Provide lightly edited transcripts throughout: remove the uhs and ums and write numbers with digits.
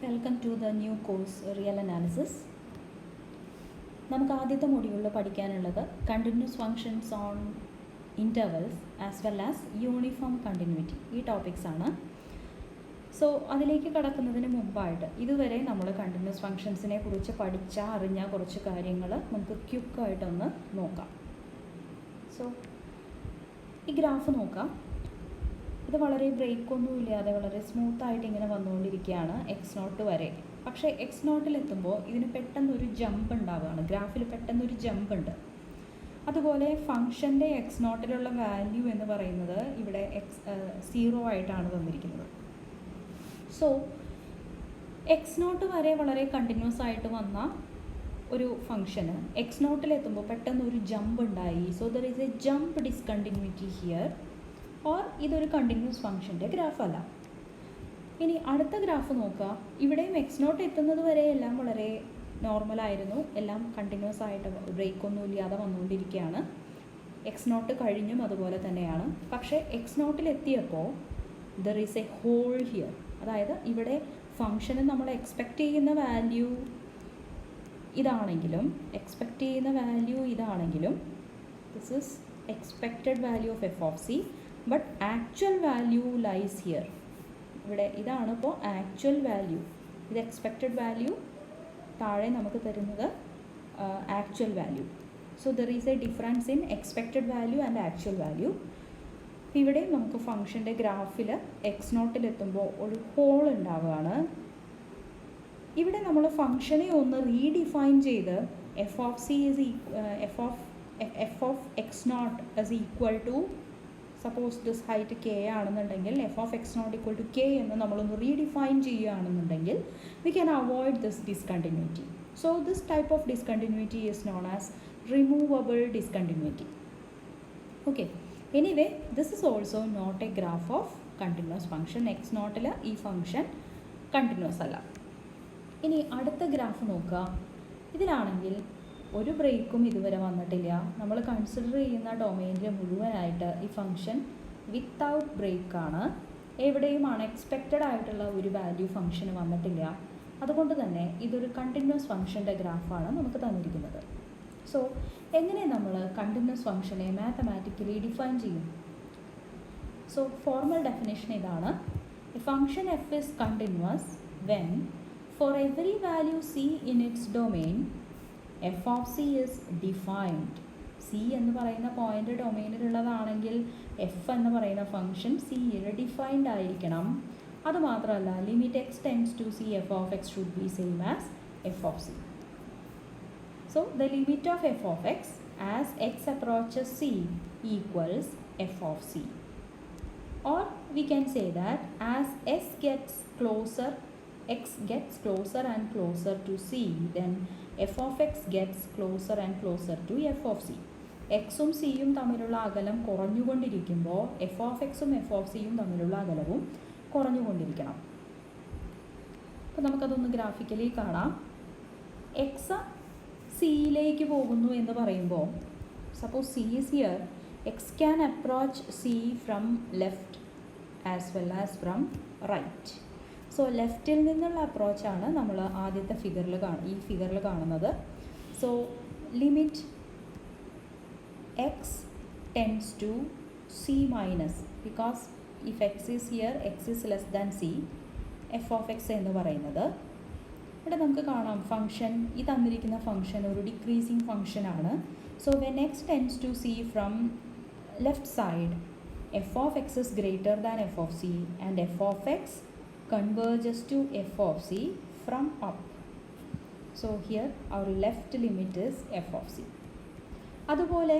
Welcome to the new course real analysis. നമുക്ക് ആദ്യത്തെ മൊഡ്യൂളിൽ പഠിക്കാനുള്ളത് continuous functions on intervals as well as uniform continuity, ഈ topics ആണ്. സോ അതിലേക്ക് കടക്കുന്നതിന് മുമ്പായിട്ട് ഇതുവരെ നമ്മൾ കണ്ടിന്യൂസ് ഫങ്ഷൻസിനെ കുറിച്ച് അറിഞ്ഞ കുറച്ച് കാര്യങ്ങൾ നമുക്ക് ക്വിക്കായിട്ടൊന്ന് നോക്കാം. സോ ഈ ഗ്രാഫ് നോക്കാം. ഇത് വളരെ ബ്രേക്കൊന്നും ഇല്ലാതെ വളരെ സ്മൂത്തായിട്ട് ഇങ്ങനെ വന്നുകൊണ്ടിരിക്കുകയാണ് x0 വരെ. പക്ഷേ x0 എത്തുമ്പോൾ ഇതിന് പെട്ടെന്നൊരു ജമ്പ് ഉണ്ടാവുകയാണ്, ഗ്രാഫിൽ പെട്ടെന്നൊരു ജമ്പ് ഉണ്ട്. അതുപോലെ ഫംഗ്ഷൻ്റെ x0 വാല്യൂ എന്ന് പറയുന്നത് ഇവിടെ 0 ആയിട്ടാണ് തന്നിരിക്കുന്നത്. സോ x0 വരെ വളരെ കണ്ടിന്യൂസ് ആയിട്ട് വന്ന ഒരു ഫംഗ്ഷന് x0 എത്തുമ്പോൾ പെട്ടെന്നൊരു ജമ്പ് ഉണ്ടായി. So there is A jump discontinuity here, or ഇതൊരു കണ്ടിന്യൂസ് ഫംഗ്ഷൻ്റെ ഗ്രാഫല്ല. ഇനി അടുത്ത ഗ്രാഫ് നോക്കുക. ഇവിടെയും x0 എത്തുന്നത് വരെ എല്ലാം വളരെ നോർമലായിരുന്നു, എല്ലാം കണ്ടിന്യൂസ് ആയിട്ട് ബ്രേക്കൊന്നും ഇല്ലാതെ വന്നുകൊണ്ടിരിക്കുകയാണ്. x0 കഴിഞ്ഞും അതുപോലെ തന്നെയാണ്. പക്ഷേ x0 എത്തിയപ്പോൾ there is a hole here, അതായത് ഇവിടെ ഫംഗ്ഷന് നമ്മൾ എക്സ്പെക്റ്റ് ചെയ്യുന്ന വാല്യൂ ഇതാണെങ്കിലും this is expected value of f of c, but actual value lies here. ഇവിടെ ഇതാണ് ഇപ്പോൾ ആക്ച്വൽ വാല്യൂ, ഇത് എക്സ്പെക്റ്റഡ് വാല്യൂ, താഴെ നമുക്ക് തരുന്നത് actual value. So there is a difference in expected value and actual value. ഇവിടെ നമുക്ക് ഫംഗ്ഷൻ്റെ ഗ്രാഫിൽ x0 എത്തുമ്പോൾ ഒരു ഹോൾ ഉണ്ടാവുകയാണ്. ഇവിടെ നമ്മൾ ഫംഗ്ഷനെ ഒന്ന് റീഡിഫൈൻ ചെയ്ത് f of c is f of x0 is equal to, suppose this height k ആണെന്നുണ്ടെങ്കിൽ f of x0 equal to k എന്ന് നമ്മളൊന്ന് റീഡിഫൈൻ ചെയ്യുകയാണെന്നുണ്ടെങ്കിൽ we can avoid this discontinuity. So this type of discontinuity is known as removable discontinuity. Okay, anyway this is also not a graph of continuous function. x0 ഈ function continuous അല്ല. ഇനി അടുത്ത graph നോക്കുക. ഇതിലാണെങ്കിൽ ഒരു ബ്രേക്കും ഇതുവരെ വന്നിട്ടില്ല. നമ്മൾ കൺസിഡർ ചെയ്യുന്ന ഡൊമെയിനിൽ മുഴുവനായിട്ട് ഈ ഫംഗ്ഷൻ വിത്തൗട്ട് ബ്രേക്കാണ്. എവിടെയും അൺഎക്സ്പെക്റ്റഡ് ആയിട്ടുള്ള ഒരു വാല്യൂ ഫംഗ്ഷന് വന്നിട്ടില്ല. അതുകൊണ്ട് തന്നെ ഇതൊരു കണ്ടിന്യൂസ് ഫംഗ്ഷൻ്റെ ഗ്രാഫാണ് നമുക്ക് തന്നിരിക്കുന്നത്. സോ എങ്ങനെ നമ്മൾ കണ്ടിന്യൂസ് ഫംഗ്ഷനെ മാത്തമാറ്റിക്കലി ഡിഫൈൻ ചെയ്യും? സോ ഫോർമൽ ഡെഫിനേഷൻ ഇതാണ്: A function F is continuous when for every value c in its domain f of c is defined. c എന്ന് പറയുന്ന പോയിൻ്റ് ഡൊമെയിനിലുള്ളതാണെങ്കിൽ f എന്ന് പറയുന്ന ഫംഗ്ഷൻ സിയിൽ ഡിഫൈൻഡ് ആയിരിക്കണം. അതുമാത്രമല്ല limit x tends to c f of x should be same as f of c. So the limit of f of x as x approaches c equals f of c. Or we can say that as s gets closer, x gets closer and closer to c, then f of x gets closer and closer to f of c. x ഉം c യും തമ്മിലുള്ള അകലം കുറഞ്ഞുകൊണ്ടിരിക്കുമ്പോൾ f of x ഉം f of c യും തമ്മിലുള്ള അകലവും കുറഞ്ഞുകൊണ്ടിരിക്കണം. അപ്പോൾ നമുക്കതൊന്ന് ഗ്രാഫിക്കലി കാണാം. x സിയിലേക്ക് പോകുന്നു എന്ന് പറയുമ്പോൾ, suppose c is here, x can approach c from left as well as from right. So ലെഫ്റ്റിൽ നിന്നുള്ള അപ്രോച്ചാണ് നമ്മൾ ആദ്യത്തെ ഈ ഫിഗറിൽ കാണുന്നത്. So limit x tends to c minus, because if x is here x is less than c, f of x എന്ന് പറയുന്നത് ഇവിടെ നമുക്ക് കാണാം. ഫംഗ്ഷൻ ഈ തന്നിരിക്കുന്ന ഫംഗ്ഷൻ ഒരു ഡിക്രീസിങ് ഫംഗ്ഷനാണ്. So when x tends to c from left side, f of x is greater than f of c and f of x converges to f of c from up. So here our left limit is f of c. അതുപോലെ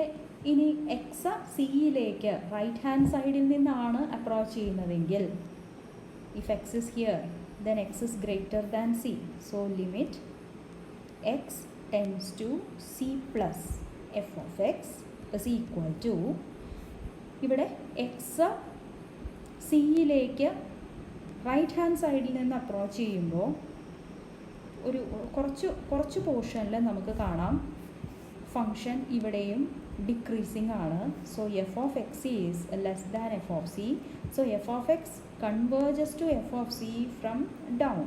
ഇനി X സിയിലേക്ക് right hand സൈഡിൽ നിന്നാണ് approach ചെയ്യുന്നതെങ്കിൽ, if x is here then x is greater than c. So limit x tends to c plus f of x is equal to, ഇവിടെ X സിയിലേക്ക് right hand സൈഡിൽ നിന്ന് അപ്രോച്ച് ചെയ്യുമ്പോൾ ഒരു കുറച്ച് പോർഷനിൽ നമുക്ക് കാണാം ഫംഗ്ഷൻ ഇവിടെയും ഡിക്രീസിങ് ആണ്. So f of x is less than f of c. So f of x converges to f of c from down.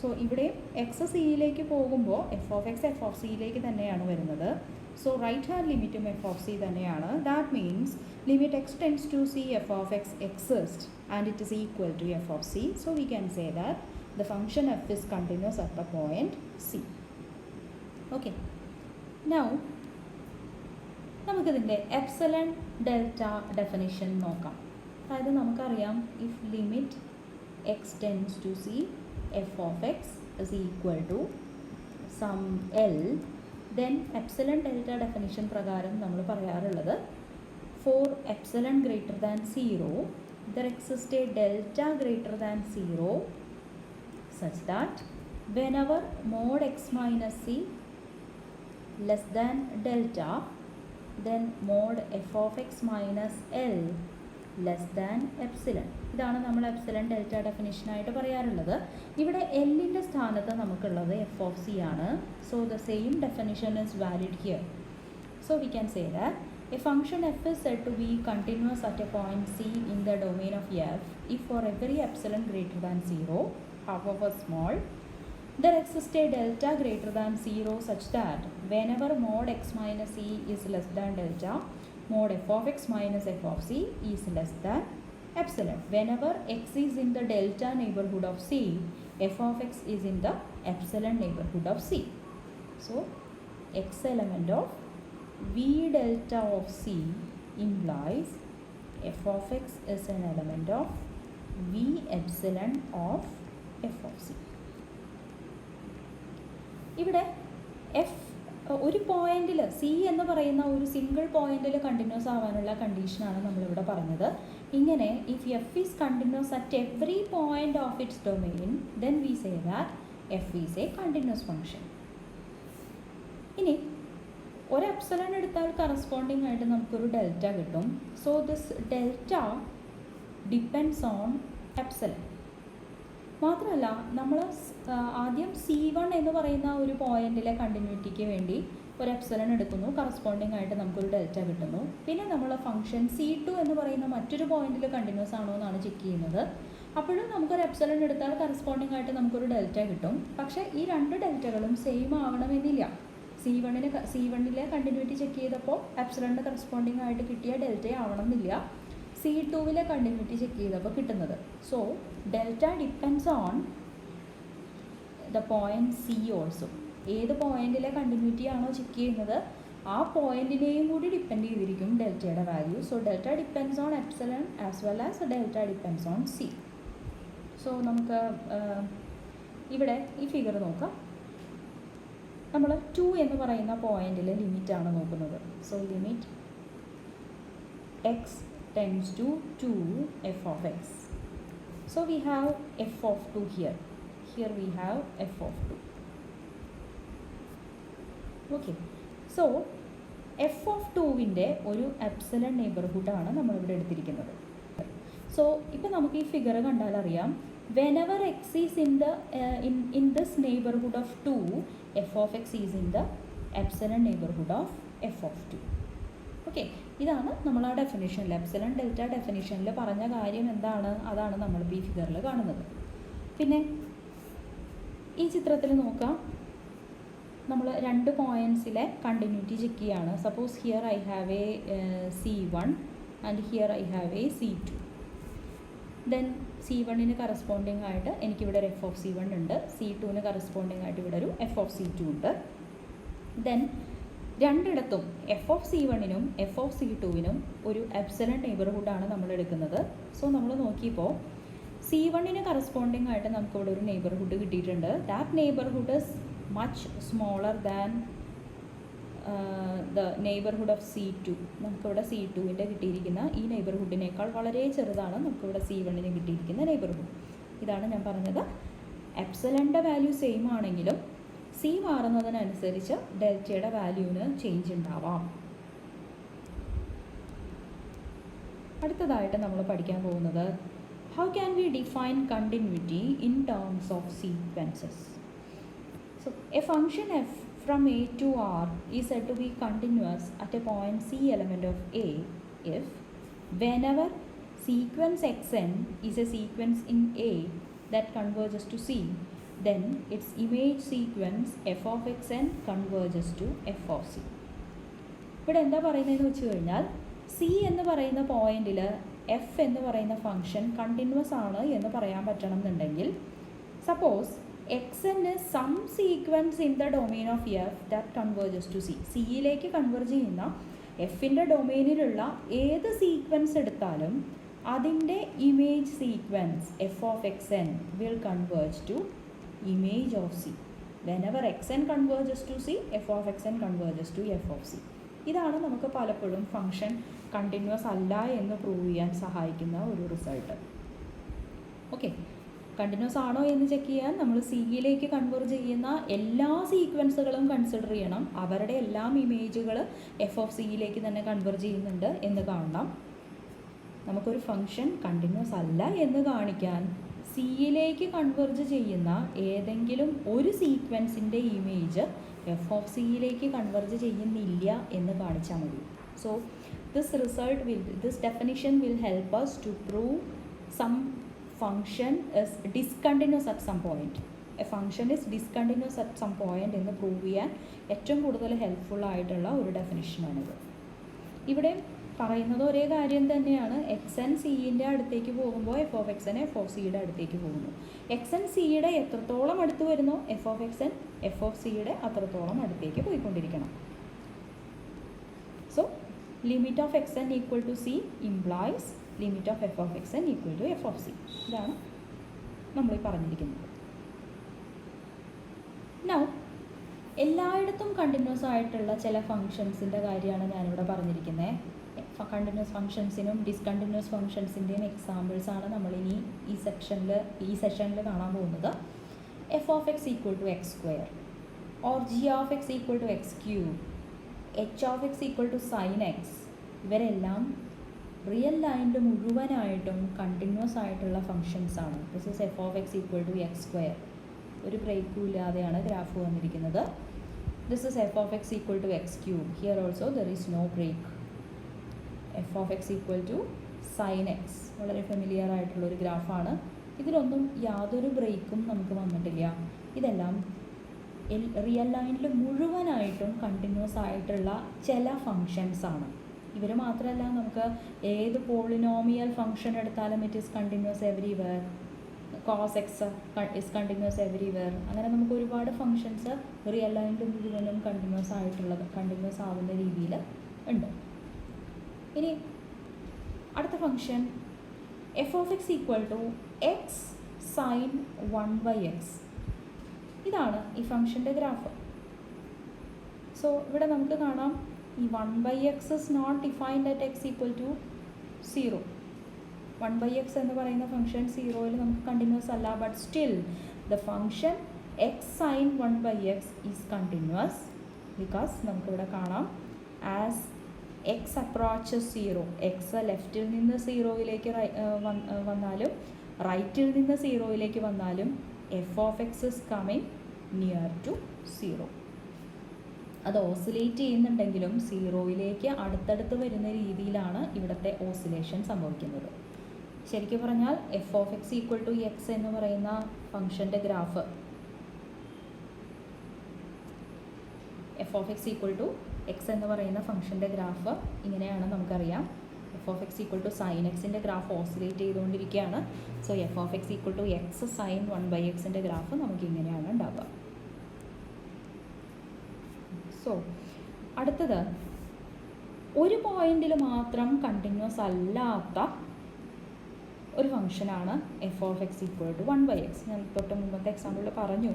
So ഇവിടെ എക്സ് സിയിലേക്ക് പോകുമ്പോൾ f of x f of സിയിലേക്ക് തന്നെയാണ് വരുന്നത്. സോ റൈറ്റ് ഹാൻഡ് ലിമിറ്റും f of c തന്നെയാണ്. That means limit x tends to c f of x exist and it is equal to f of c. So we can say that the function f is continuous at the point C. Okay. Now നമുക്കിതിൻ്റെ epsilon delta definition നോക്കാം. അതായത് നമുക്കറിയാം if limit x tends to c f of x is equal to some L, then epsilon delta definition പ്രകാരം നമ്മൾ പറയാറുള്ളത് for epsilon greater than 0 there exists a delta greater than 0 such that whenever mod x minus c less than delta, then mod f of x minus L less than epsilon. ഇതാണ് നമ്മൾ epsilon delta ഡെഫിനിഷനായിട്ട് പറയാറുള്ളത്. ഇവിടെ എല്ലിൻ്റെ സ്ഥാനത്ത് നമുക്കുള്ളത് F of C ആണ്. So the same definition is valid here. So we can say that a function f is said to be continuous at a point c in the domain of f if for every epsilon greater than 0, however small, there exists a delta greater than 0 such that whenever mod x minus c is less than delta, mod f of x minus f of c is less than epsilon. Whenever x is in the delta neighborhood of c, f of x is in the epsilon neighborhood of c. So x element of v delta of c implies f of x is an element of v epsilon of f of c. ഇവിടെ F ഒരു പോയിന്റിൽ C എന്ന് പറയുന്ന ഒരു single പോയിന്റിൽ continuous ആവാനുള്ള കണ്ടീഷനാണ് നമ്മളിവിടെ പറഞ്ഞത്. ഇങ്ങനെ if F is continuous at every point of its domain then we say that F is A continuous function. ഇനി ഒരു എപ്സിലൺ എടുത്താൽ കറസ്പോണ്ടിങ് ആയിട്ട് നമുക്കൊരു ഡെൽറ്റ കിട്ടും. So this delta depends on epsilon. മാത്രമല്ല നമ്മൾ ആദ്യം C1 എന്ന് പറയുന്ന ഒരു പോയിന്റിലെ കണ്ടിന്യൂറ്റിക്ക് വേണ്ടി ഒരു എപ്സിലൺ എടുക്കുന്നു, കറസ്പോണ്ടിങ് ആയിട്ട് നമുക്കൊരു ഡെൽറ്റ കിട്ടുന്നു. പിന്നെ നമ്മൾ ഫംഗ്ഷൻ C2 എന്ന് പറയുന്ന മറ്റൊരു പോയിന്റിൽ കണ്ടിന്യൂസ് ആണോ എന്നാണ് ചെക്ക് ചെയ്യുന്നത്. അപ്പോഴും നമുക്കൊരു എപ്സിലൺ എടുത്താൽ കറസ്പോണ്ടിങ് ആയിട്ട് നമുക്കൊരു ഡെൽറ്റ കിട്ടും. പക്ഷേ ഈ രണ്ട് ഡെൽറ്റകളും സെയിം ആവണമെന്നില്ല. C1ലെ കണ്ടിന്യൂറ്റി ചെക്ക് ചെയ്തപ്പോൾ എപ്സിലണിന് കറസ്പോണ്ടിങ് ആയിട്ട് കിട്ടിയ ഡെൽറ്റ ആവണമെന്നില്ല C2വിലെ കണ്ടിന്യൂറ്റി ചെക്ക് ചെയ്തപ്പോൾ കിട്ടുന്നത്. So delta depends on the point C also. ഏത് പോയിന്റിലെ കണ്ടിന്യൂറ്റി ആണോ ചെക്ക് ചെയ്യുന്നത് ആ പോയിന്റിനെയും കൂടി ഡിപ്പെൻഡ് ചെയ്തിരിക്കും ഡെൽറ്റയുടെ value. So delta depends on epsilon as well as delta depends on C. So നമുക്ക് ഇവിടെ ഈ ഫിഗർ നോക്കാം. നമ്മൾ 2 എന്ന് പറയുന്ന പോയിന്റിൽ ലിമിറ്റാണ് നോക്കുന്നത്. So limit X tends to 2 f of x. So we have f of 2 here. Here we have f of 2. Okay. So f of 2വിൻ്റെ ഒരു എപ്സിലൺ നെയ്ബർഹുഡാണ് നമ്മളിവിടെ എടുത്തിരിക്കുന്നത്. സോ ഇപ്പോൾ നമുക്ക് ഈ ഫിഗർ കണ്ടാൽ അറിയാം whenever x is in this neighborhood of 2, f of x is in the epsilon neighborhood of f of 2. Okay, ഇതാണ് നമ്മൾ ആ ഡെഫിനിഷനിൽ എപ്സിലൺ ഡെൽറ്റ ഡെഫിനിഷനിൽ പറഞ്ഞ കാര്യം എന്താണ്, അതാണ് നമ്മളിപ്പോൾ ഈ ഫിഗറിൽ കാണുന്നത്. പിന്നെ ഈ ചിത്രത്തിൽ നോക്കാം, നമ്മൾ രണ്ട് പോയിൻറ്റ്സിലെ കണ്ടിന്യൂറ്റി ചെക്ക് ചെയ്യുകയാണ്. Suppose here I have a C1 and here I have a C2. Then C1ന് കറസ്പോണ്ടിങ് ആയിട്ട് എനിക്കിവിടെ ഒരു എഫ് ഓഫ് C1 ഉണ്ട്, C2ന് കറസ്പോണ്ടിങ് ആയിട്ട് ഇവിടെ ഒരു എഫ് ഓഫ് C2 ഉണ്ട്. ദെൻ രണ്ടിടത്തും എഫ് ഓഫ് C1നും എഫ് ഓഫ് C2വിനും ഒരു എപ്സിലൺ നെയ്ബർഹുഡാണ് നമ്മൾ എടുക്കുന്നത്. സോ നമ്മൾ നോക്കിയപ്പോൾ C1ന് കറസ്പോണ്ടിങ് ആയിട്ട് നമുക്കിവിടെ ഒരു നെയ്ബർഹുഡ് കിട്ടിയിട്ടുണ്ട്. That neighbourhood is much smaller than the neighbourhood of C2. നമുക്കിവിടെ C2വിൻ്റെ കിട്ടിയിരിക്കുന്ന ഈ നെയ്ബർഹുഡിനേക്കാൾ വളരെ ചെറുതാണ് നമുക്കിവിടെ C1ന് കിട്ടിയിരിക്കുന്ന നെയ്ബർഹുഡ്. ഇതാണ് ഞാൻ പറഞ്ഞത്, എപ്സിലൻ്റെ വാല്യൂ സെയിം ആണെങ്കിലും സി മാറുന്നതിനനുസരിച്ച് ഡെൽറ്റയുടെ വാല്യൂവിന് ചേഞ്ച് ഉണ്ടാവാം. അടുത്തതായിട്ട് നമ്മൾ പഠിക്കാൻ പോകുന്നത് how can we define continuity in terms of sequences. So A function F from A to R is said to be continuous at a point C element of A if whenever sequence xn is a sequence in A that converges to C, then its image sequence f of xn converges to f of c. ഇവിടെ എന്താ പറയുന്നതെന്ന് വെച്ച് കഴിഞ്ഞാൽ C എന്ന് പറയുന്ന പോയിന്റിൽ F എന്ന് പറയുന്ന ഫംഗ്ഷൻ കണ്ടിന്യൂസ് ആണ് എന്ന് പറയാൻ പറ്റണം എന്നുണ്ടെങ്കിൽ suppose x in some sequence in the domain of f that converges to c. സിയിലേക്ക് കൺവേർജ് ചെയ്യുന്ന എഫിൻ്റെ ഡൊമെയിനിലുള്ള ഏത് സീക്വൻസ് എടുത്താലും അതിൻ്റെ image sequence f of x n will converge to image of c. Whenever x n converges to c, f of x n converges to f of c. ഇതാണ് നമുക്ക് പലപ്പോഴും ഫംഗ്ഷൻ കണ്ടിന്യൂസ് അല്ല എന്ന് പ്രൂവ് ചെയ്യാൻ സഹായിക്കുന്ന ഒരു റിസൾട്ട്. ഓക്കെ, കണ്ടിന്യൂസ് ആണോ എന്ന് ചെക്ക് ചെയ്യാൻ നമ്മൾ സിയിലേക്ക് കൺവേർജ് ചെയ്യുന്ന എല്ലാ സീക്വൻസുകളും കൺസിഡർ ചെയ്യണം. അവരുടെ എല്ലാം ഇമേജുകൾ എഫ് ഓഫ് സിയിലേക്ക് തന്നെ കൺവേർജ് ചെയ്യുന്നുണ്ട് എന്ന് കാണണം. നമുക്കൊരു ഫംഗ്ഷൻ കണ്ടിന്യൂസ് അല്ല എന്ന് കാണിക്കാൻ സിയിലേക്ക് കൺവേർജ് ചെയ്യുന്ന ഏതെങ്കിലും ഒരു സീക്വൻസിൻ്റെ ഇമേജ് എഫ് ഓഫ് സിയിലേക്ക് കൺവേർജ് ചെയ്യുന്നില്ല എന്ന് കാണിച്ചാൽ മതി. So this definition will help us to prove some function is discontinuous at some point. A function is discontinuous at some point എന്ന് പ്രൂവ് ചെയ്യാൻ ഏറ്റവും കൂടുതൽ ഹെൽപ്ഫുൾ ആയിട്ടുള്ള ഒരു ഡെഫിനിഷനാണിത്. ഇവിടെ പറയുന്നത് ഒരേ കാര്യം തന്നെയാണ്. എക്സ് എൻ സിൻ്റെ അടുത്തേക്ക് പോകുമ്പോൾ f of x n f of സിയുടെ അടുത്തേക്ക് പോകുന്നു. എക്സ് എൻ സിയുടെ എത്രത്തോളം അടുത്ത് വരുന്നു f of x n f of സിയുടെ അത്രത്തോളം അടുത്തേക്ക് പോയിക്കൊണ്ടിരിക്കണം. So limit of x n equal to c implies limit of f of x n equal to f of c. ഇതാണ് നമ്മൾ പറഞ്ഞിരിക്കുന്നത്. നൗ എല്ലായിടത്തും കണ്ടിന്യൂസ് ആയിട്ടുള്ള ചില ഫങ്ഷൻസിൻ്റെ കാര്യമാണ് ഞാനിവിടെ പറഞ്ഞിരിക്കുന്നത്. കണ്ടിന്യൂസ് ഫങ്ഷൻസിനും ഡിസ്കണ്ടിന്യൂസ് ഫങ്ഷൻസിൻ്റെയും എക്സാമ്പിൾസാണ് നമ്മളിനി ഈ സെഷനിൽ കാണാൻ പോകുന്നത്. F of x equal to x square or g of x equal to x cube, h of x equal to sine x, ഇവരെല്ലാം റിയൽ ലൈനിൽ മുഴുവനായിട്ടും കണ്ടിന്യൂസ് ആയിട്ടുള്ള ഫങ്ഷൻസാണ്. This is f of x equal to x square. ഒരു ബ്രേക്കും ഇല്ലാതെയാണ് graph വന്നിരിക്കുന്നത്. This is f of x equal to x cube. Here also there is no break. F of x equal to sine x, വളരെ familiar ആയിട്ടുള്ളൊരു ഗ്രാഫാണ്. ഇതിലൊന്നും യാതൊരു ബ്രേക്കും നമുക്ക് വന്നിട്ടില്ല. ഇതെല്ലാം റിയൽ ലൈനിൽ മുഴുവനായിട്ടും കണ്ടിന്യൂസ് ആയിട്ടുള്ള ചില ഫങ്ഷൻസാണ്. ഇവർ മാത്രമല്ല, നമുക്ക് ഏത് പോളിനോമിയൽ ഫങ്ഷൻ എടുത്താലും it is continuous everywhere. Cos x is continuous everywhere. അങ്ങനെ നമുക്ക് ഒരുപാട് ഫങ്ഷൻസ് റിയൽ ലൈനിൽ മുഴുവനും കണ്ടിന്യൂസ് ആവുന്ന രീതിയിൽ ഉണ്ട്. ഇനി അടുത്ത function f of x equal to x sine 1/x. ഇതാണ് ഈ ഫങ്ഷൻ്റെ ഗ്രാഫ്. സോ ഇവിടെ നമുക്ക് കാണാം ഈ 1/x is not defined at x equal to 0. 1/x എന്ന് പറയുന്ന ഫംഗ്ഷൻ 0യിൽ നമുക്ക് കണ്ടിന്യൂസ് അല്ല. But still the function x sine 1/x is continuous because നമുക്കിവിടെ കാണാം ആസ് എക്സ് അപ്രോച്ചസ് 0, എക്സ് ലെഫ്റ്റിൽ നിന്ന് 0യിലേക്ക് വന്നാലും റൈറ്റിൽ നിന്ന് 0യിലേക്ക് വന്നാലും f of x is coming near to 0. അത് ഓസിലേറ്റ് ചെയ്യുന്നുണ്ടെങ്കിലും 0യിലേക്ക് അടുത്തടുത്ത് വരുന്ന രീതിയിലാണ് ഇവിടുത്തെ ഓസിലേഷൻ സംഭവിക്കുന്നത്. ശരിക്കും പറഞ്ഞാൽ f of x equal to x എന്ന് പറയുന്ന ഫംഗ്ഷൻ്റെ graph f of x equal to x എന്ന് പറയുന്ന ഫംഗ്ഷൻ്റെ ഗ്രാഫ് ഇങ്ങനെയാണ് നമുക്കറിയാം. F of x equal to sine എക്സിൻ്റെ ഗ്രാഫ് ഓസിലേറ്റ് ചെയ്തുകൊണ്ടിരിക്കുകയാണ്. So f of x equal to x sine 1/xൻ്റെ ഗ്രാഫ് നമുക്ക് ഇങ്ങനെയാണ് ഉണ്ടാവുക. സോ അടുത്തത് ഒരു പോയിന്റിൽ മാത്രം കണ്ടിന്യൂസ് അല്ലാത്ത ഒരു ഫംഗ്ഷനാണ് f of x equal to 1/x. ഞാൻ തൊട്ട് മുമ്പത്തെ എക്സാമ്പിളിൽ പറഞ്ഞു.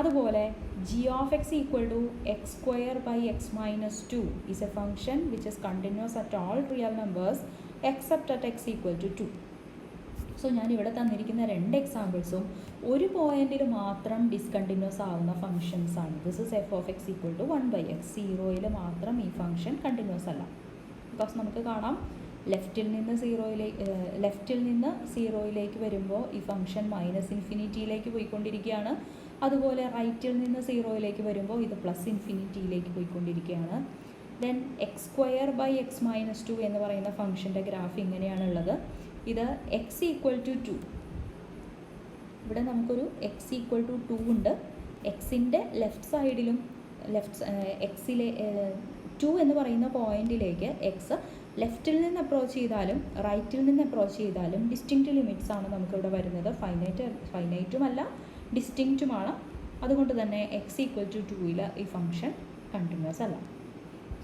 അതുപോലെ g of x equal to x square by x minus 2 is a function which is continuous at all real numbers except at x equal to 2. So ഞാനിവിടെ തന്നിരിക്കുന്ന 2 എക്സാമ്പിൾസും ഒരു പോയിന്റിൽ മാത്രം ഡിസ്കണ്ടിന്യൂസ് ആവുന്ന ഫംഗ്ഷൻസാണ്. This is f of x equal to 1/x. 0യിൽ മാത്രം ഈ ഫംഗ്ഷൻ കണ്ടിന്യൂസ് അല്ല. ബിക്കോസ് നമുക്ക് കാണാം ലെഫ്റ്റിൽ നിന്ന് 0യിലേക്ക് വരുമ്പോൾ ഈ ഫംഗ്ഷൻ മൈനസ് ഇൻഫിനിറ്റിയിലേക്ക് പോയിക്കൊണ്ടിരിക്കുകയാണ്. അതുപോലെ റൈറ്റിൽ നിന്ന് 0യിലേക്ക് വരുമ്പോൾ ഇത് പ്ലസ് ഇൻഫിനിറ്റിയിലേക്ക് പോയിക്കൊണ്ടിരിക്കുകയാണ്. Then x square by x minus 2 എന്ന് പറയുന്ന ഫംഗ്ഷൻ്റെ ഗ്രാഫ് ഇങ്ങനെയാണുള്ളത്. ഇത് എക്സ് ഈക്വൽ ടു 2 ഇവിടെ നമുക്കൊരു എക്സ് ഈക്വൽ ടു 2 ഉണ്ട്. എക്സിൻ്റെ ലെഫ്റ്റ് സൈഡിലും എക്സിലെ 2 എന്ന് പറയുന്ന പോയിന്റിലേക്ക് എക്സ് ലെഫ്റ്റിൽ നിന്ന് അപ്രോച്ച് ചെയ്താലും റൈറ്റിൽ നിന്ന് അപ്രോച്ച് ചെയ്താലും ഡിസ്റ്റിങ്ക്റ്റ് ലിമിറ്റ്സ് ആണ് നമുക്കിവിടെ വരുന്നത്. ഫൈനൈറ്റുമല്ല, ഡിസ്റ്റിങ്ക്റ്റുമാണ്. അതുകൊണ്ട് തന്നെ എക്സ് ഈക്വൽ ടു 2 ഈ ഫംഗ്ഷൻ കണ്ടിന്യൂസ് അല്ല.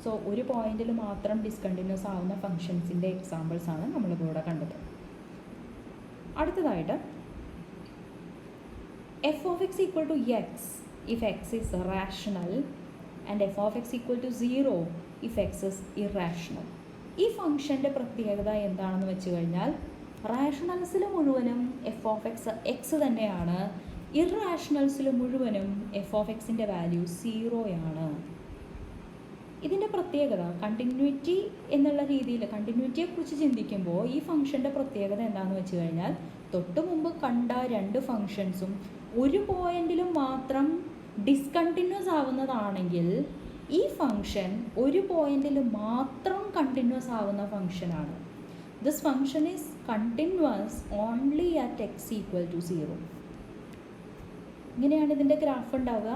സോ ഒരു പോയിന്റിൽ മാത്രം ഡിസ്കണ്ടിന്യൂസ് ആവുന്ന ഫംഗ്ഷൻസിൻ്റെ എക്സാമ്പിൾസ് ആണ് നമ്മളിവിടെ കണ്ടത്. അടുത്തതായിട്ട് f of x equal to x if x is rational and f of x equal to 0 if x is irrational. ഈ ഫംഗ്ഷൻ്റെ പ്രത്യേകത എന്താണെന്ന് വെച്ച് കഴിഞ്ഞാൽ റാഷണൽസിൽ മുഴുവനും എഫ് ഓഫ് എക്സ് തന്നെയാണ്, ഇറാഷണൽസിൽ മുഴുവനും എഫ് ഓഫ് എക്സിൻ്റെ വാല്യൂ 0 ആണ്. ഇതിൻ്റെ പ്രത്യേകത കണ്ടിന്യൂറ്റി എന്നുള്ള രീതിയിൽ കണ്ടിന്യൂറ്റിയെക്കുറിച്ച് ചിന്തിക്കുമ്പോൾ ഈ ഫംഗ്ഷൻ്റെ പ്രത്യേകത എന്താണെന്ന് വെച്ച് കഴിഞ്ഞാൽ തൊട്ട് മുമ്പ് കണ്ട രണ്ട് ഫംഗ്ഷൻസും ഒരു പോയിന്റിലും മാത്രം ഡിസ്കണ്ടിന്യൂസ് ആവുന്നതാണെങ്കിൽ ഈ ഫംഗ്ഷൻ ഒരു പോയിന്റിൽ മാത്രം കണ്ടിന്യൂസ് ആവുന്ന ഫംഗ്ഷനാണ്. This function is continuous only at x equal to 0. ഇങ്ങനെയാണ് ഇതിൻ്റെ ഗ്രാഫ് ഉണ്ടാവുക.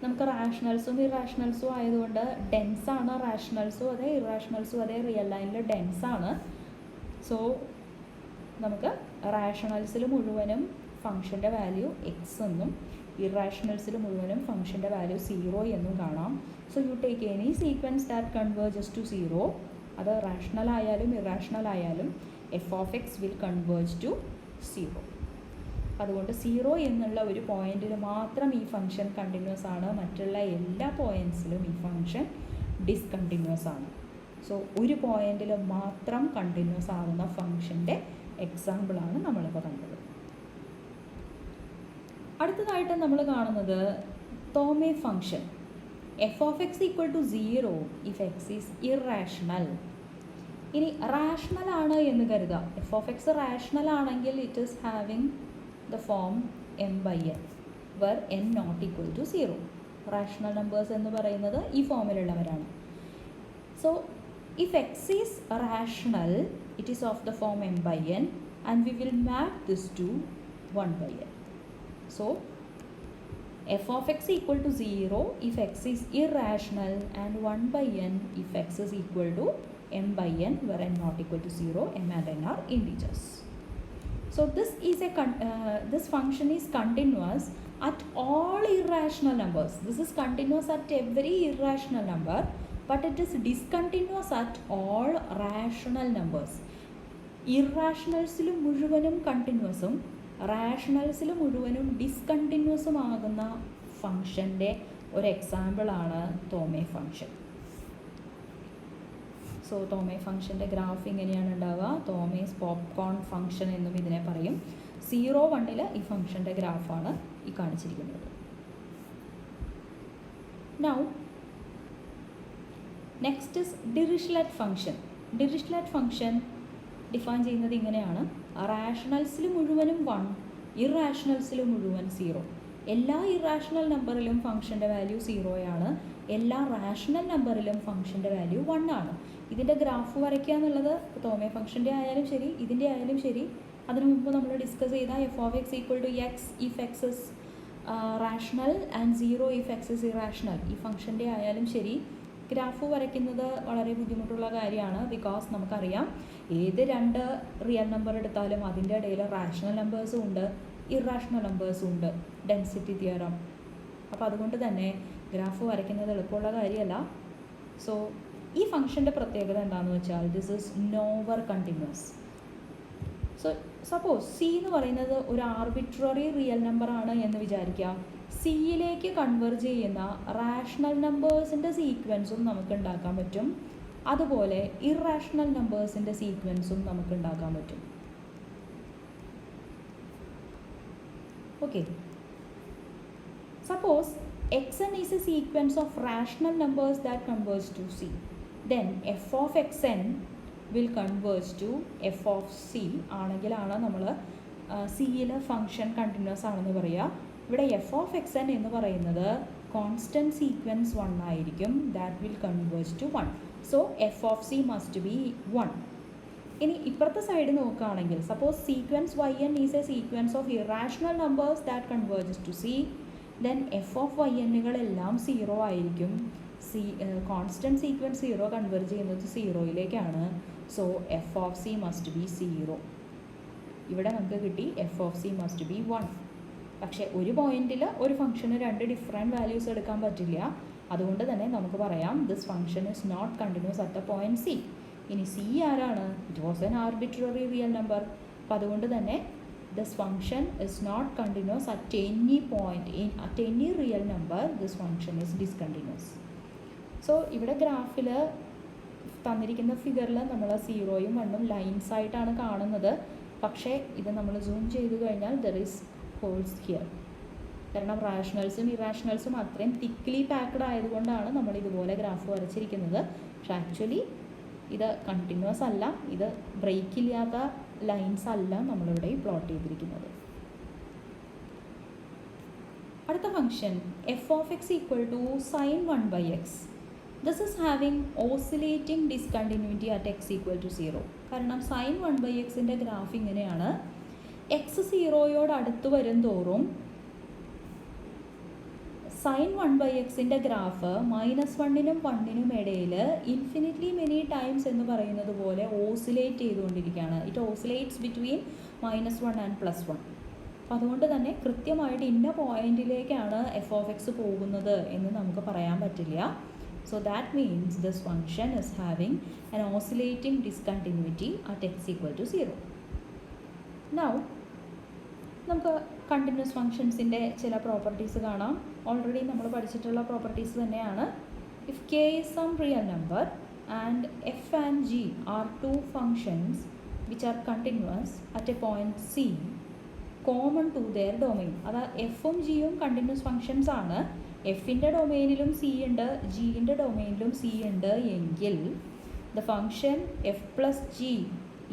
നമുക്ക് റാഷണൽസും ഇറാഷണൽസും ആയതുകൊണ്ട് ഡെൻസാണ് റാഷണൽസും അതെ ഇറാഷണൽസും അതേ റിയൽ ലൈനിൽ ഡെൻസാണ്. സോ നമുക്ക് റാഷണൽസിൽ മുഴുവനും ഫംഗ്ഷൻ്റെ വാല്യൂ എക്സ് എന്നും ഇറാഷണൽസിൽ മുഴുവനും ഫംഗ്ഷൻ്റെ വാല്യൂ 0 എന്നും കാണാം. So you take any sequence that converges to 0, അത് റാഷണൽ ആയാലും ഇറാഷണൽ ആയാലും f of x will converge to 0. അതുകൊണ്ട് 0 എന്നുള്ള ഒരു പോയിന്റിൽ മാത്രം ഈ ഫംഗ്ഷൻ കണ്ടിന്യൂസ് ആണ്, മറ്റുള്ള എല്ലാ പോയിൻറ്റ്സിലും ഈ ഫംഗ്ഷൻ ഡിസ്കണ്ടിന്യൂസ് ആണ്. സോ ഒരു പോയിന്റിൽ മാത്രം കണ്ടിന്യൂസ് ആവുന്ന ഫംഗ്ഷൻ്റെ എക്സാമ്പിളാണ് നമ്മളിപ്പോൾ കണ്ടത്. അടുത്തതായിട്ട് നമ്മൾ കാണുന്നത് Thomae function f of x equal to 0 if x is irrational. ഇനി റാഷണൽ ആണ് എന്ന് കരുതാം. എഫ് ഓഫ് എക്സ് റാഷണൽ ആണെങ്കിൽ it is having the form m/n where n not equal to 0. Rational numbers എന്ന് പറയുന്നത് ഈ ഫോമിലുള്ളവരാണ്. So if x is rational it is of the form m/n and we will map this to 1/n. So f of x equal to 0 if x is irrational and 1/n if x is equal to m/n where n not equal to 0, m and n are integers. So this function is continuous at all irrational numbers. This is continuous at every irrational number, but it is discontinuous at all rational numbers. ഇറാഷണൽസിൽ മുഴുവനും കണ്ടിന്യൂസും റാഷണൽസിൽ മുഴുവനും ഡിസ്കണ്ടിന്യൂസും ആകുന്ന ഫംഗ്ഷൻ്റെ ഒരു എക്സാമ്പിളാണ് തോമേ function. So തോമേ ഫംഗ്ഷൻ്റെ graph ഇങ്ങനെയാണ് ഉണ്ടാവുക. തോമേസ് popcorn function എന്നും ഇതിനെ പറയും. 0-1 ഈ ഫംഗ്ഷൻ്റെ ഗ്രാഫാണ് ഈ കാണിച്ചിരിക്കുന്നത്. Now next is Dirichlet function. Dirichlet function define ചെയ്യുന്നത് ഇങ്ങനെയാണ്: റാഷണൽസിൽ മുഴുവനും 1, ഇറാഷണൽസിൽ മുഴുവൻ 0. എല്ലാ ഇറാഷണൽ നമ്പറിലും ഫംഗ്ഷൻ്റെ വാല്യൂ 0 ആണ്, എല്ലാ റാഷണൽ നമ്പറിലും ഫംഗ്ഷൻ്റെ വാല്യൂ 1 ആണ്. ഇതിൻ്റെ ഗ്രാഫ് വരയ്ക്കുക എന്നുള്ളത് തോമേ ഫംഗ്ഷൻ്റെ ആയാലും ശരി ഇതിൻ്റെ ആയാലും ശരി അതിനു മുമ്പ് നമ്മൾ ഡിസ്കസ് ചെയ്ത f of x equal to x if x is rational and 0 if x is irrational ഈ ഫംഗ്ഷൻ്റെ ആയാലും ശരി ഗ്രാഫ് വരയ്ക്കുന്നത് വളരെ ബുദ്ധിമുട്ടുള്ള കാര്യമാണ്. ബിക്കോസ് നമുക്കറിയാം ഏത് രണ്ട് റിയൽ നമ്പർ എടുത്താലും അതിൻ്റെ ഇടയിൽ റാഷണൽ നമ്പേഴ്സും ഉണ്ട് ഇറാഷണൽ നമ്പേഴ്സും ഉണ്ട്, ഡെൻസിറ്റി തിയറം. അപ്പോൾ അതുകൊണ്ട് തന്നെ ഗ്രാഫ് വരയ്ക്കുന്നത് എളുപ്പമുള്ള കാര്യമല്ല. സോ ഈ ഫംഗ്ഷൻ്റെ പ്രത്യേകത എന്താണെന്ന് വെച്ചാൽ this is nowhere continuous. So suppose C എന്ന് പറയുന്നത് ഒരു ആർബിട്രറി റിയൽ നമ്പറാണ് എന്ന് വിചാരിക്കാം. സിയിലേക്ക് കൺവേർജ് ചെയ്യുന്ന റാഷണൽ നമ്പേഴ്സിൻ്റെ സീക്വൻസും നമുക്ക് ഉണ്ടാക്കാൻ പറ്റും, അതുപോലെ ഇറാഷണൽ നമ്പേഴ്സിൻ്റെ സീക്വൻസും നമുക്ക് ഉണ്ടാക്കാൻ പറ്റും. Okay, suppose xn is a sequence of rational numbers that converge to c, then f of xn will converge to f of c ആണെങ്കിലാണ് നമ്മൾ സിയിൽ ഫംഗ്ഷൻ കണ്ടിന്യൂസ് ആണെന്ന് പറയുക. ഇവിടെ എഫ് ഓഫ് എക്സ് എൻ എന്ന് പറയുന്നത് കോൺസ്റ്റൻറ്റ് സീക്വൻസ് 1 ആയിരിക്കും, that will converge to 1. So f of c must be 1. ഇനി ഇപ്പുറത്തെ സൈഡ് നോക്കുകയാണെങ്കിൽ suppose sequence y n is a sequence of irrational numbers that converges to c, then f of y എന്നുകളെല്ലാം 0 ആയിരിക്കും. Constant sequence 0 converge ചെയ്യുന്നത് 0യിലേക്കാണ്. So f of c must be 0. ഇവിടെ നമുക്ക് കിട്ടി f of c must be 1. പക്ഷേ ഒരു പോയിന്റിൽ ഒരു ഫംഗ്ഷന് 2 ഡിഫറെൻറ്റ് വാല്യൂസ് എടുക്കാൻ പറ്റില്ല. അതുകൊണ്ട് തന്നെ നമുക്ക് പറയാം this function is not continuous at the point c. ഇനി സി ആരാണ്? It was an arbitrary real number. അപ്പോൾ അതുകൊണ്ട് തന്നെ this function is not continuous at any point at any real number. This function is discontinuous. So ഇവിടെ ഗ്രാഫിൽ തന്നിരിക്കുന്ന ഫിഗറിൽ നമ്മൾ 0യും 1ഉം ലൈൻസ് ആയിട്ടാണ് കാണുന്നത്. പക്ഷേ ഇത് നമ്മൾ സൂം ചെയ്ത് കഴിഞ്ഞാൽ ദർ ഈസ് ഹോൾസ് ഹിയർ. കാരണം റാഷണൽസും ഇറാഷണൽസും അത്രയും തിക്ലി പാക്ക്ഡ് ആയതുകൊണ്ടാണ് നമ്മൾ ഇതുപോലെ ഗ്രാഫ് വരച്ചിരിക്കുന്നത്. പക്ഷെ ആക്ച്വലി ഇത് കണ്ടിന്യൂസ് അല്ല, ഇത് ബ്രേക്ക് ഇല്ലാത്ത ലൈൻസ് അല്ല നമ്മളിവിടെ പ്ലോട്ട് ചെയ്തിരിക്കുന്നത്. അടുത്ത function f of x equal to sine 1/x. This is having oscillating discontinuity at x equal to 0. കാരണം സൈൻ 1/xൻ്റെ ഗ്രാഫ് ഇങ്ങനെയാണ്. എക്സ് 0യോട് അടുത്ത് വരും തോറും സൈൻ 1/xൻ്റെ ഗ്രാഫ് -1നും 1നും ഇടയിൽ ഇൻഫിനിറ്റ്ലി മെനി ടൈംസ് എന്ന് പറയുന്നത് പോലെ ഓസിലേറ്റ് ചെയ്തുകൊണ്ടിരിക്കുകയാണ്. It oscillates between -1 and +1. അപ്പോൾ അതുകൊണ്ട് തന്നെ കൃത്യമായിട്ട് ഇന്ന പോയിന്റിലേക്കാണ് എഫ് ഓഫ് എക്സ് പോകുന്നത് എന്ന് നമുക്ക് പറയാൻ പറ്റില്ല. So that means this function is having an oscillating discontinuity at x equal to 0. Now നമുക്ക് കണ്ടിന്യൂസ് ഫങ്ഷൻസിൻ്റെ ചില പ്രോപ്പർട്ടീസ് കാണാം. ഓൾറെഡി നമ്മൾ പഠിച്ചിട്ടുള്ള പ്രോപ്പർട്ടീസ് തന്നെയാണ്. If k is some real number and f and g are 2 functions which are continuous at a point c common to their domain. അതായത് എഫും ജിയും കണ്ടിന്യൂസ് ഫങ്ഷൻസ് ആണ്. എഫിൻ്റെ ഡൊമെയിനിലും സി ഉണ്ട്, ജിൻ്റെ ഡൊമെയിനിലും സി ഉണ്ട് എങ്കിൽ the function f plus g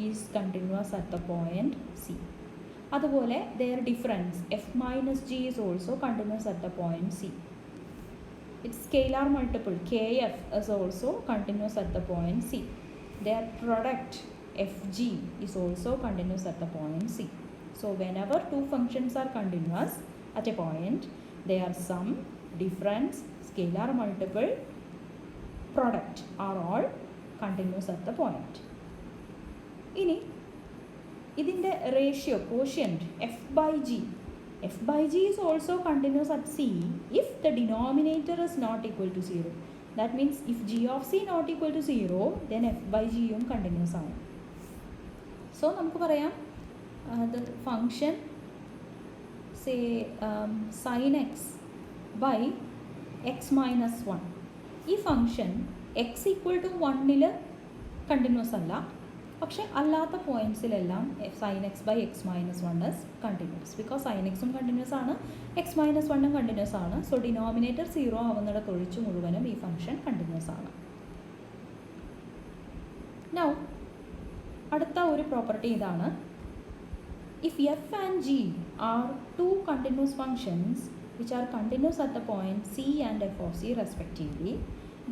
is continuous at the point c. അതുപോലെ their difference f minus g is also continuous at the point c. Its scalar multiple k f is also continuous at the point c. Their product f g is also continuous at the point c. So whenever 2 functions are continuous at a point, their sum, difference, scalar multiple, product are all continuous at the point. ഇനി ഇതിൻ്റെ ratio quotient f by g. f by g is also continuous at c if the denominator is not equal to 0. That means if g of c not equal to 0, then f by g യും continuous ആണ്. So നമുക്ക് പറയാം the function say sin x by x minus 1. ഈ function x equal to 1ൽ continuous അല്ല, പക്ഷെ അല്ലാത്ത പോയിൻറ്റ്സിലെല്ലാം sin x by x minus 1 is continuous because sin x ഉം കണ്ടിന്യൂസ് ആണ്, x minus 1 ഉം കണ്ടിന്യൂസ് ആണ്. സോ ഡിനോമിനേറ്റർ 0 ആവുന്നിടത്തൊഴിച്ച് മുഴുവനും ഈ ഫംഗ്ഷൻ കണ്ടിന്യൂസ് ആണ്. നൗ അടുത്ത ഒരു പ്രോപ്പർട്ടി ഇതാണ്. If f and g are 2 continuous functions which are continuous at the point c and f of c respectively,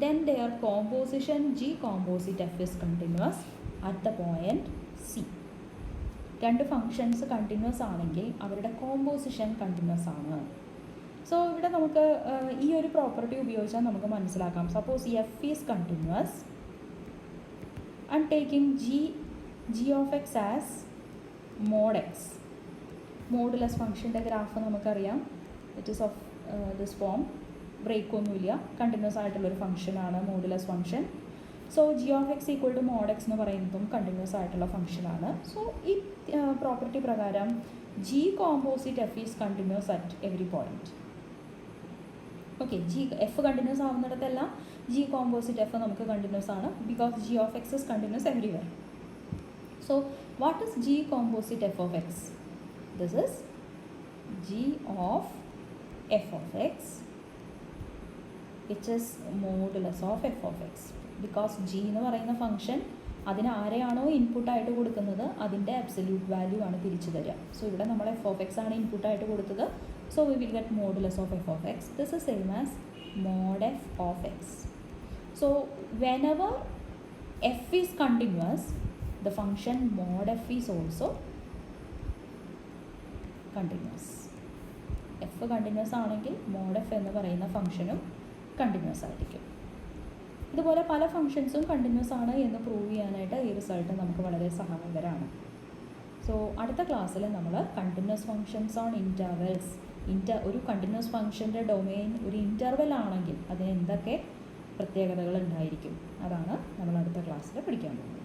then their composition g composite f is continuous at the point c. രണ്ട് functions continuous ആണെങ്കിൽ അവരുടെ composition continuous ആണ്. So ഇവിടെ നമുക്ക് ഈ ഒരു property ഉപയോഗിച്ചാൽ നമുക്ക് മനസ്സിലാക്കാം. Suppose f is continuous and taking g of x as mod x. Modulus ഫംഗ്ഷൻ്റെ ഗ്രാഫ് നമുക്കറിയാം. It is of this form, break ഒന്നുമില്ല, കണ്ടിന്യൂസ് ആയിട്ടുള്ളൊരു ഫംഗ്ഷനാണ് modulus function. So g of x equal to mod x എന്ന് പറയുന്നതും continuous ആയിട്ടുള്ള ഫംഗ്ഷനാണ്. So ഈ പ്രോപ്പർട്ടി പ്രകാരം g composite f is continuous at every point. Okay, g f continuous ആവുന്നിടത്തെല്ലാം ജി കോമ്പോസിറ്റ് എഫ് നമുക്ക് കണ്ടിന്യൂസ് ആണ് because G of x is continuous everywhere. So what is g composite f of x? This is g of f of x which is modulus of f of x because g എന്ന് പറയുന്ന function അതിന് ആരെയാണോ ഇൻപുട്ടായിട്ട് കൊടുക്കുന്നത് അതിൻ്റെ absolute value ആണ് തിരിച്ചു തരിക. So ഇവിടെ നമ്മൾ എഫ് ഓഫ് എക്സ് ആണ് ഇൻപുട്ടായിട്ട് കൊടുത്തത്. So we will get modulus of f of x. This is same as mod f of x. So whenever f is continuous, the function mod f is also continuous. f continuous ആണെങ്കിൽ mod f എന്ന് പറയുന്ന ഫംഗ്ഷനും continuous ആയിരിക്കും. ഇതുപോലെ പല ഫംഗ്ഷൻസും continuous ആണ് എന്ന് prove ചെയ്യാനായിട്ട് ഈ റിസൾട്ട് നമുക്ക് വളരെ സഹായകരമാണ്. സോ അടുത്ത ക്ലാസ്സിൽ നമ്മൾ കണ്ടിന്യൂസ് ഫംഗ്ഷൻസ് ഓൺ ഇൻ്റർവെൽസ്, ഒരു കണ്ടിന്യൂസ് ഫംഗ്ഷൻ്റെ ഡൊമെയിൻ ഒരു ഇൻ്റർവെൽ ആണെങ്കിൽ അതിന് എന്തൊക്കെ പ്രത്യേകതകൾ ഉണ്ടായിരിക്കും അതാണ് നമ്മൾ അടുത്ത ക്ലാസ്സിൽ പഠിക്കാൻ പോകുന്നത്.